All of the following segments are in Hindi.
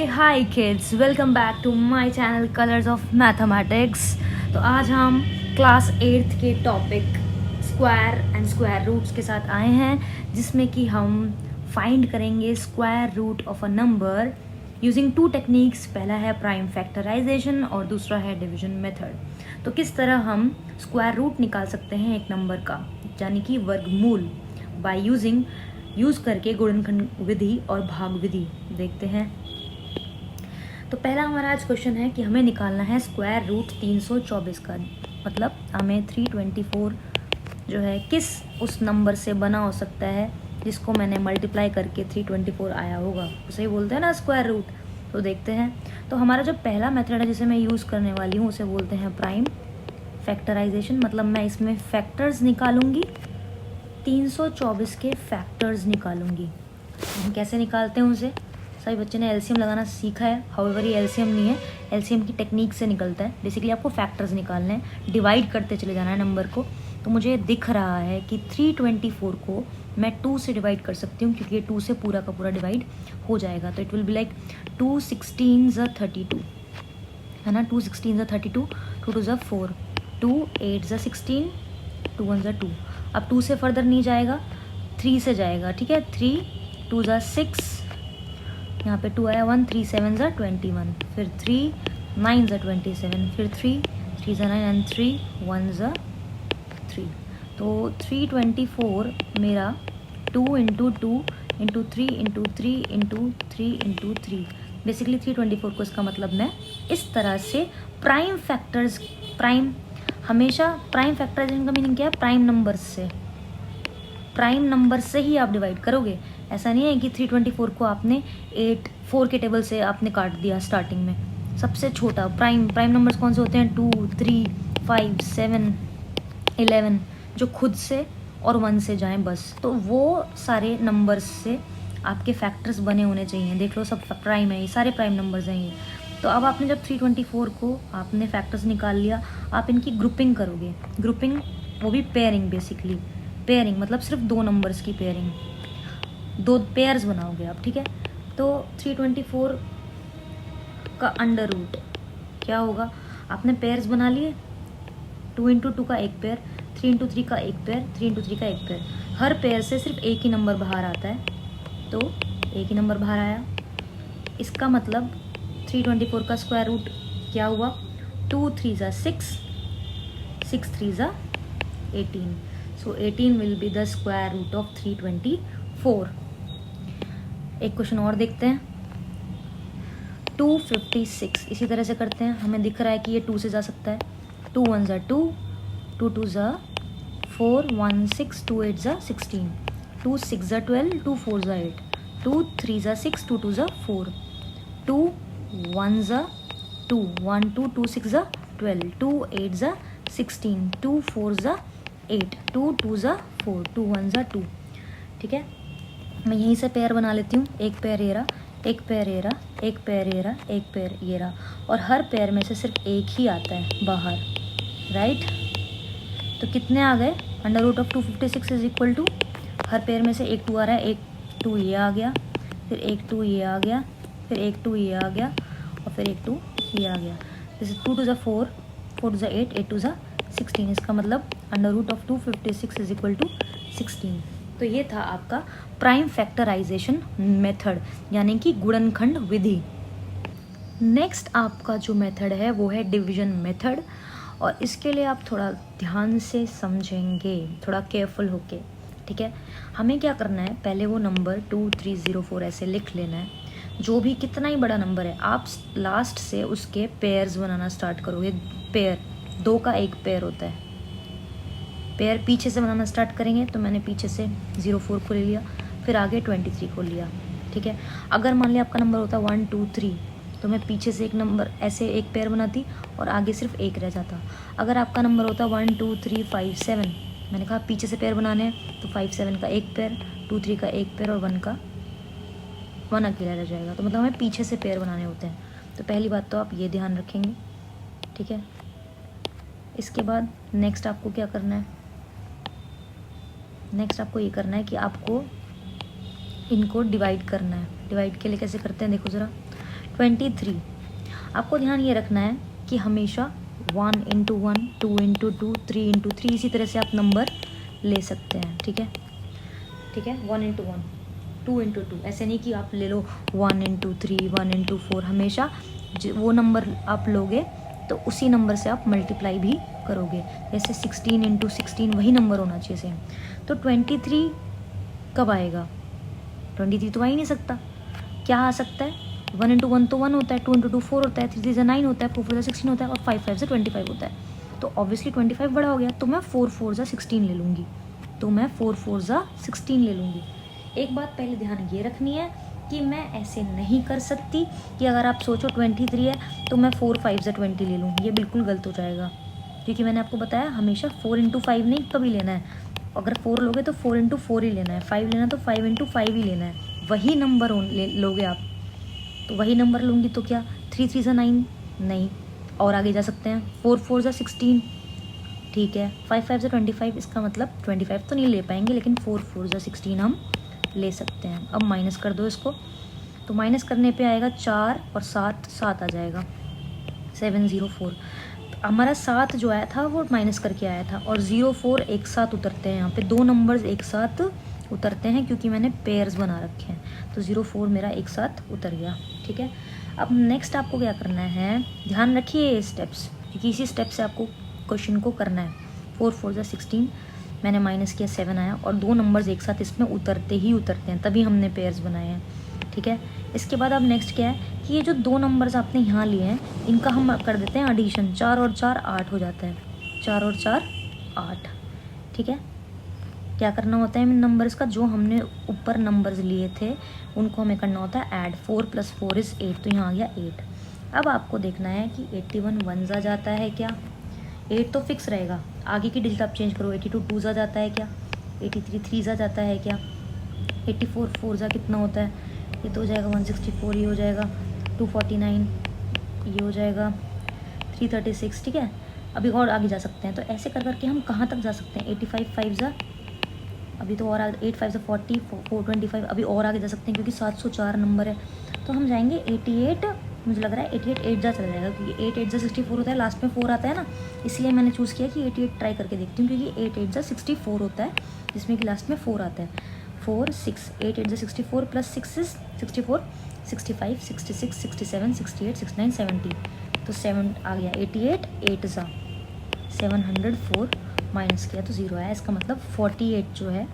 Hi kids, welcome back to my channel colours of mathematics. तो आज हम क्लास 8th के topic square and square roots के साथ आए हैं, जिसमें कि हम फाइंड करेंगे square root of a number using two techniques. पहला है प्राइम फैक्टराइजेशन और दूसरा है डिवीजन मेथड। तो किस तरह हम स्क्वायर रूट निकाल सकते हैं एक नंबर का, यानी कि वर्गमूल, बाय यूज करके गुणनखंड विधि और भाग विधि देखते हैं। तो पहला हमारा आज क्वेश्चन है कि हमें निकालना है स्क्वायर रूट 324 का, मतलब हमें 324 जो है किस उस नंबर से बना हो सकता है जिसको मैंने मल्टीप्लाई करके 324 आया होगा, उसे ही बोलते हैं ना स्क्वायर रूट। तो देखते हैं। तो हमारा जो पहला मेथड है जिसे मैं यूज़ करने वाली हूँ उसे बोलते हैं प्राइम फैक्टराइजेशन। मतलब मैं इसमें फैक्टर्स निकालूंगी, 324 के फैक्टर्स निकालूंगी। हम कैसे निकालते हैं उसे, सभी बच्चे ने एलसीएम लगाना सीखा है। हाउएवर ये एलसीएम नहीं है, एलसीएम की टेक्निक से निकलता है। बेसिकली आपको फैक्टर्स निकालने हैं, डिवाइड करते चले जाना है नंबर को। तो मुझे दिख रहा है कि 324 को मैं 2 से डिवाइड कर सकती हूँ, क्योंकि ये 2 से पूरा का पूरा डिवाइड हो जाएगा। तो इट विल बी लाइक 2 16 32 है ना, 2 16 32, 2 2 4, 2 8 16, 2 1 2। अब 2 से फर्दर नहीं जाएगा, 3 से जाएगा। ठीक है, 3 2 6, यहाँ पे 2 आया, 1 3 7 21, फिर 3 9 27, फिर 3 3 9 एंड 3 1 3। तो 324 मेरा 2 into 2 into 3 into 3 into 3 into 3, basically 324 को इसका मतलब मैं इस तरह से प्राइम फैक्टर्स, हमेशा प्राइम फैक्टराइजेशन का मीनिंग क्या है, प्राइम नंबर से ही आप डिवाइड करोगे। ऐसा नहीं है कि 324 को आपने 4 के टेबल से आपने काट दिया स्टार्टिंग में। सबसे छोटा प्राइम नंबर्स कौन से होते हैं, 2 3 5 7 11, जो खुद से और 1 से जाएं बस। तो वो सारे नंबर्स से आपके फैक्टर्स बने होने चाहिए। देख लो, सब प्राइम है, ये सारे प्राइम नंबर्स हैं ये। तो अब आपने जब 324 को आपने फैक्टर्स निकाल लिया, आप इनकी ग्रुपिंग करोगे। ग्रुपिंग वो भी पेयरिंग, बेसिकली पेयरिंग मतलब सिर्फ 2 नंबर्स की पेयरिंग, 2 पेयर्स बनाओगे आप। ठीक है, तो 324 का अंडर रूट क्या होगा, आपने पेयर्स बना लिए। 2 इंटू 2 का एक पेयर, 3 इंटू 3 का एक पेयर, 3 इंटू 3 का एक पेयर। हर पेयर से सिर्फ एक ही नंबर बाहर आता है, तो एक ही नंबर बाहर आया। इसका मतलब 324 का स्क्वायर रूट क्या हुआ, 2 3 6, 6 3 18। So 18 will be the square root of 324। एक क्वेश्चन और देखते हैं, 256। इसी तरह से करते हैं। हमें दिख रहा है कि ये 2 से जा सकता है। 2 1 2, 2 2 4, 1 6, 2 8 16, 2 6 12, 2 4 8, 2 3 6, 2 2 4, 2 1 2, 1 2, 2 6 12, 2 8 16, 2 4 8, 2 2 4, 2 1 2। ठीक है, मैं यहीं से पेयर बना लेती हूँ। एक पेयर ये रहा, एक पेयर ये रहा, एक पेयर ये रहा, एक पेयर ये रहा, और हर पेयर में से सिर्फ एक ही आता है बाहर, राइट। तो कितने आ गए, under root of 256 is equal to, हर पेयर में से एक 2 आ रहा है, एक 2 ये आ गया, फिर एक 2 ये आ गया, फिर एक 2 ये आ गया, और फिर एक 2 ये आ गया। जैसे 2 2 4, 4 2 8, 8 2 16। इसका मतलब under root of 256 is equal to 16। तो ये था आपका प्राइम फैक्टराइजेशन मेथड, यानी कि गुणनखंड विधि। नेक्स्ट आपका जो मेथड है वो है डिवीजन मेथड, और इसके लिए आप थोड़ा ध्यान से समझेंगे, थोड़ा केयरफुल होके। ठीक है, हमें क्या करना है, पहले वो नंबर 2 3 0 4 ऐसे लिख लेना है। जो भी कितना ही बड़ा नंबर है, आप लास्ट से उसके पेयर्स बनाना स्टार्ट करोगे। पेयर 2 का एक पेयर होता है, पेयर पीछे से बनाना स्टार्ट करेंगे। तो मैंने पीछे से 04 को ले लिया, फिर आगे 23 को लिया। ठीक है, अगर मान लिया आपका नंबर होता 1 2 3, तो मैं पीछे से एक नंबर ऐसे एक पेयर बनाती और आगे सिर्फ एक रह जाता। अगर आपका नंबर होता 1 2 3 5 7, मैंने कहा पीछे से पेयर बनाने हैं, तो 5 7 का एक पेयर, 2 3 का एक पेयर, और 1 अकेला रह जाएगा। तो मतलब हमें पीछे से पेयर बनाने होते हैं। तो पहली बात तो आप ये ध्यान रखेंगे। ठीक है, इसके बाद नेक्स्ट आपको क्या करना है, नेक्स्ट आपको ये करना है कि आपको इनको डिवाइड करना है। डिवाइड के लिए कैसे करते हैं देखो ज़रा, 23। आपको ध्यान ये रखना है कि हमेशा 1 इंटू 1, 2 इंटू 2, 3 इंटू 3, इसी तरह से आप नंबर ले सकते हैं। ठीक है, 1 इंटू 1, 2 इंटू 2, ऐसे नहीं कि आप ले लो 1 इंटू 3, 1 इंटू 4। हमेशा वो नंबर आप लोगे तो उसी नंबर से आप मल्टीप्लाई भी करोगे। जैसे 16 इंटू 16 वही नंबर होना चाहिए सेम। तो 23 कब आएगा? 23 तो आ ही नहीं सकता। क्या आ सकता है? 1 इंटू 1 तो 1 होता है, 2 इंटू 2 4 होता है, 3 3 9 होता है, 4 4 16 होता है और 5 5 से 25 होता है। तो ऑब्वियसली 25 बड़ा हो गया, तो मैं 4 4 16 ले लूँगी। ले लूँगी। एक बात पहले ध्यान ये रखनी है कि मैं ऐसे नहीं कर सकती कि अगर आप सोचो 23 है तो मैं 4 5 से 20 ले लूँ। ये बिल्कुल गलत हो जाएगा, क्योंकि मैंने आपको बताया हमेशा 4 इंटू 5 नहीं कभी लेना है। अगर 4 लोगे तो 4 इंटू 4 ही लेना है, 5 लेना तो 5 इंटू 5 ही लेना है। वही नंबर लोगे आप, तो वही नंबर लूँगी तो क्या 3 3 से 9 नहीं, और आगे जा सकते हैं। 4 4 से 16 ठीक है, 5 5 से 25, इसका मतलब 25 तो नहीं ले पाएंगे, लेकिन 4 4 से 16 हम ले सकते हैं। अब माइनस कर दो इसको, तो माइनस करने पे आएगा 4 और 7 7 आ जाएगा 704। तो हमारा 7 जो आया था वो माइनस करके आया था, और 0 4 एक साथ उतरते हैं। यहाँ पे दो नंबर्स एक साथ उतरते हैं क्योंकि मैंने पेयर्स बना रखे हैं। तो 0 4 मेरा एक साथ उतर गया। ठीक है, अब नेक्स्ट आपको क्या करना है, ध्यान रखिए ये स्टेप्स, क्योंकि इसी स्टेप से आपको क्वेश्चन को करना है। 4 4 से 16 मैंने माइनस किया, 7 आया, और दो नंबर्स एक साथ इसमें उतरते हैं, तभी हमने पेयर्स बनाए हैं। ठीक है, इसके बाद अब नेक्स्ट क्या है कि ये जो दो नंबर्स आपने यहाँ लिए हैं इनका हम कर देते हैं एडिशन। 4 और 4 8 हो जाता है, 4 और 4 8। ठीक है, क्या करना होता है इन नंबर्स का, जो हमने ऊपर नंबर्स लिए थे उनको हमें करना होता है ऐड। 4 + 4 = 8, तो यहाँ आ गया 8। अब आपको देखना है कि 81 1 जाता है क्या, 8 तो फिक्स रहेगा, आगे की डिजिट आप चेंज करो। 82 2 जाता है क्या, 83 3 जाता है क्या, 84 4 कितना होता है, ये तो हो जाएगा 164, ये हो जाएगा 249, ये हो जाएगा 336। ठीक है, अभी और आगे जा सकते हैं। तो ऐसे कर करके हम कहाँ तक जा सकते हैं, 85 5 अभी तो और 8 5 40 425, अभी और आगे जा सकते हैं क्योंकि 704 नंबर है। तो हम जाएंगे 88, मुझे लग रहा है 88 8 चला जाएगा, क्योंकि 8 8 64 होता है, लास्ट में 4 आता है ना, इसलिए मैंने चूज़ किया कि 88 ट्राई करके देखती हूँ, क्योंकि 8 8 64 होता है जिसमें कि लास्ट में 4 आता है। 4 6 8 8 64 + 6 is 64 65 66 67 68 69 70, तो 7 आ गया। 88 8 704 माइनस किया तो 0 आया। इसका मतलब 48 जो है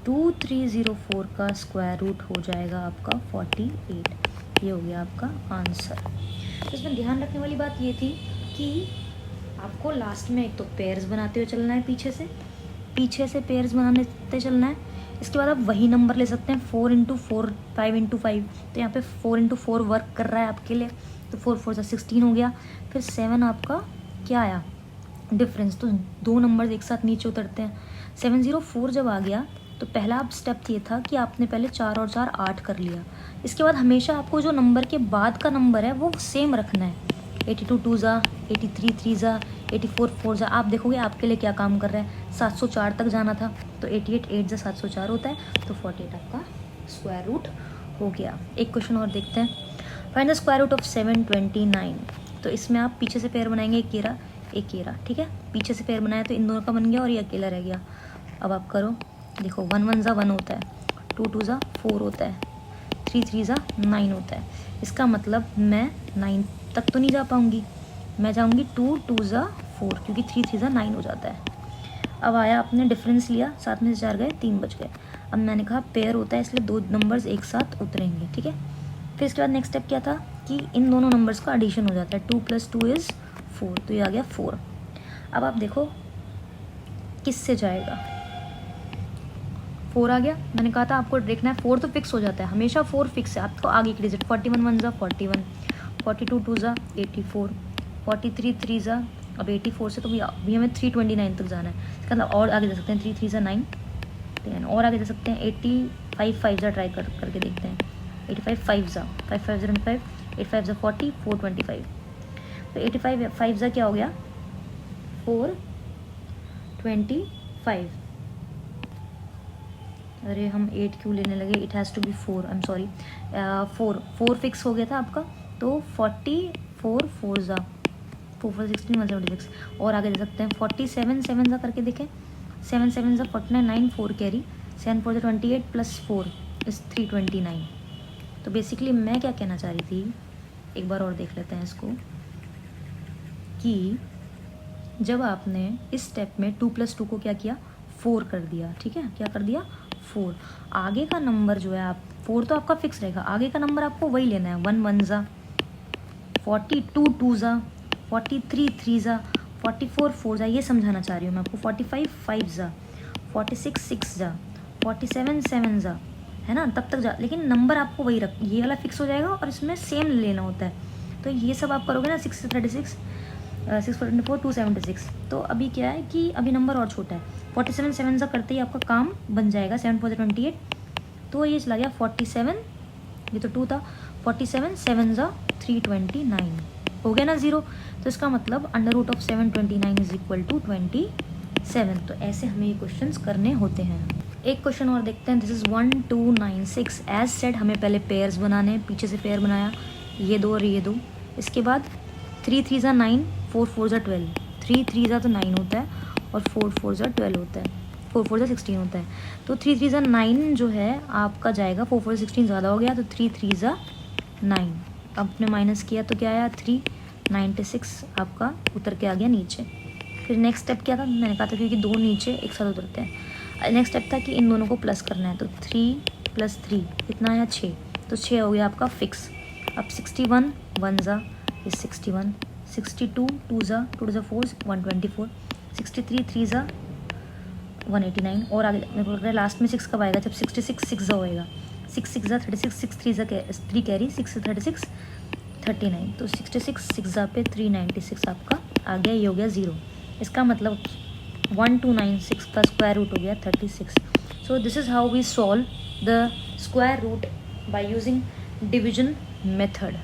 2304 का स्क्वायर रूट हो जाएगा आपका 48। ये हो गया आपका आंसर। तो इसमें ध्यान रखने वाली बात ये थी कि आपको लास्ट में एक तो पेयर्स बनाते हुए चलना है, पीछे से पेयर्स बनाते चलना है। इसके बाद आप वही नंबर ले सकते हैं 4 इंटू 4 5 इंटू 5, तो यहाँ पे 4 इंटू 4 वर्क कर रहा है आपके लिए, तो 4 4 16 हो गया। फिर 7 आपका क्या आया, डिफरेंस, तो दो नंबर्स एक साथ नीचे उतरते हैं। 704 जब आ गया तो पहला स्टेप ये था कि आपने पहले 4 और 4 8 कर लिया। इसके बाद हमेशा आपको जो नंबर के बाद का नंबर है वो सेम रखना है। 82 2 83 3 84 4 आप देखोगे आपके लिए क्या काम कर रहा है। 704 तक जाना था, तो 88 8 704 होता है, तो 48 आपका स्क्वायर रूट हो गया। एक क्वेश्चन और देखते हैं, find the square root of 729। तो इसमें आप पीछे से पेयर बनाएंगे, एक केरा। ठीक है, पीछे से पेयर बनाया तो इन दोनों का बन गया और ये अकेला रह गया। अब आप करो, देखो 1 1 1 होता है, 2 2 4 होता है, 3 3 9 होता है। इसका मतलब मैं 9 तक तो नहीं जा पाऊँगी, मैं जाऊँगी 2 2 4, क्योंकि 3 3 9 हो जाता है। अब आया, आपने डिफरेंस लिया, 7 में से 4 गए, 3 बच गए। अब मैंने कहा पेयर होता है इसलिए दो नंबर्स एक साथ उतरेंगे। ठीक है, फिर इसके बाद नेक्स्ट स्टेप क्या था कि इन दोनों नंबर्स का एडिशन हो जाता है। 2 + 2 = 4, तो ये आ गया 4। अब आप देखो किससे जाएगा, 4 आ गया। मैंने कहा था आपको देखना है, 4 तो फिक्स हो जाता है, हमेशा 4 फिक्स है। आपको आगे की डिजिट 41 1 41, 42 2 84, 43 3 अब 84 से तो भी हमें 329 तक जाना है। इसका मतलब और आगे जा सकते हैं, 3 3 9 10, और आगे जा सकते हैं 85 5 ट्राई करके देखते हैं। 85 5 5 5 25, 8 5 40 425, तो 85 5 क्या हो गया 425। अरे हम 8 क्यों लेने लगे, it has to be 4, I am sorry. 4 fix हो गया था आपका, तो 44 4 ज़ा 4 4 16 176 और आगे दे सकते हैं 47 7 ज़ा करके देखें 7 7 ज़ा 49 9 4 कैरी 7 4 28 प्लस 4 इस 329। तो बेसिकली मैं क्या कहना चाह रही थी, एक बार और देख लेते हैं इसको, कि जब आपने इस स्टेप में 2 + 2 को क्या किया 4 कर दिया, ठीक है, क्या कर दिया 4, आगे का नंबर जो है आप 4 तो आपका फिक्स रहेगा, आगे का नंबर आपको वही लेना है 1 1 ज़ा 42 2 ज़ा 43 3 ज़ा 44 4 ज़ा, ये समझाना चाह रही हूँ मैं आपको, 45 5 ज़ा 46 6 ज़ा 47 7 ज़ा, है ना, तब तक जा, लेकिन नंबर आपको वही रख, ये वाला फिक्स हो जाएगा और इसमें सेम लेना होता है। तो ये सब आप करोगे ना 6 36 6 24 276। तो अभी क्या है कि अभी नंबर और छोटा है, 47 7 ज़ा करते ही आपका काम बन जाएगा, 7 4 28, तो ये चला गया 47, ये तो 2 था, 47 7 ज़ा 329 हो गया ना 0। तो इसका मतलब √of 729 इज इक्वल टू 27। तो ऐसे हमें ये क्वेश्चंस करने होते हैं। एक क्वेश्चन और देखते हैं, दिस इज़ 1 2 9 6। एज सेड हमें पहले पेयर्स बनाने हैं, पीछे से पेयर बनाया, ये 2 और ये 2, इसके बाद 3 3 ज़ा 9 4 4 ज़ा 12, 3 3 ज़ा तो 9 होता है और 4 4 ज़ा 12 होता है, 4 4 ज़ा 16 होता है। तो 3 3 ज़ा 9 जो है आपका जाएगा, 4 4 16 ज़्यादा हो गया, तो 3 3 ज़ा 9, आपने माइनस किया तो क्या आया 3 96 आपका उतर के आ गया नीचे। फिर नेक्स्ट स्टेप क्या था, मैंने कहा था क्योंकि 2 नीचे एक साथ उतरते हैं, नेक्स्ट स्टेप था कि इन दोनों को प्लस करना है, तो 3 + 3 कितना आया 6, तो 6 हो गया आपका फिक्स। अब 61 1 ज़ा इज 61, 62 2 ज़ा 2 ज़ा 4 124, 63 3 ज़ा 189 और आगे मेरे को लग रहा है लास्ट में 6 कब आएगा, जब 66 6 ज़ा होएगा, 6 6 ज़ा 36 6 3 ज़ा 3 कैरी 6 36 39, तो 66 6 ज़ा पे 396 आपका आ गया, ये हो गया 0। इसका मतलब 1296 का स्क्वायर रूट हो गया 36। So this is how we solve the square root by using division method.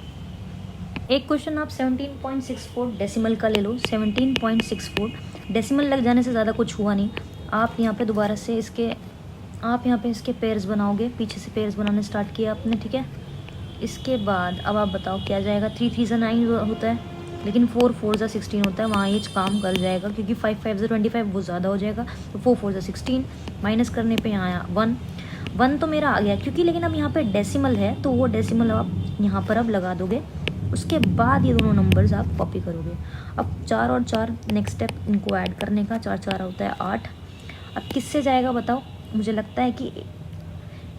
एक क्वेश्चन आप 17.64 डेसिमल का ले लो, 17.64 डेसिमल लग जाने से ज़्यादा कुछ हुआ नहीं। आप यहाँ पे दोबारा से इसके पेयर्स बनाओगे, पीछे से पेयर्स बनाने स्टार्ट किया आपने, ठीक है। इसके बाद अब आप बताओ क्या जाएगा, 3 3 ज़ा 9 होता है, लेकिन 4 4 ज़ा 16 होता है, वहाँ ये काम कर जाएगा क्योंकि 5 5 ज़ा 25 वो ज़्यादा हो जाएगा, तो 4 4 ज़ा 16 माइनस करने पे यहाँ आया 1 1 तो मेरा आ गया क्योंकि, लेकिन अब यहाँ पे डेसिमल है तो वो डेसिमल आप यहाँ पर अब लगा दोगे, उसके बाद ये दोनों नंबर्स आप कॉपी करोगे। अब 4 और 4 नेक्स्ट स्टेप इनको ऐड करने का, 4 4 होता है 8। अब किससे जाएगा बताओ, मुझे लगता है कि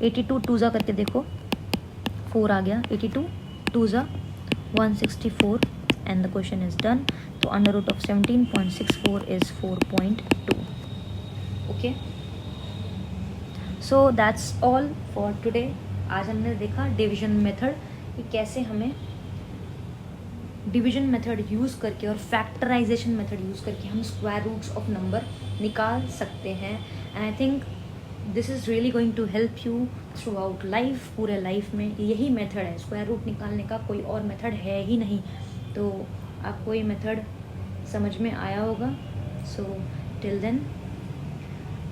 82 2 ज़ा करके देखो, 4 आ गया, 82 2 ज़ा 164 and the question is done. तो √of 17.64 is 4.2। Okay, so that's all for today. आज हमने देखा डिवीजन मेथड कि कैसे हमें डिवीजन मेथड यूज़ करके और फैक्टराइजेशन मेथड यूज़ करके हम स्क्वायर रूट्स ऑफ नंबर निकाल सकते हैं। And I think this is really going to help you throughout life, पूरे लाइफ में यही मेथड है, स्क्वायर रूट निकालने का कोई और मेथड है ही नहीं। तो आपको ये मेथड समझ में आया होगा। So till then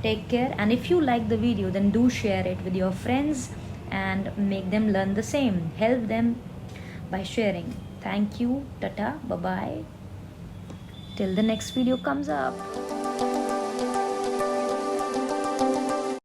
take care, and if you like the video then do share it with your friends and make them learn the same. Help them by sharing. Thank you. Tata. Bye bye. Till the next video comes up.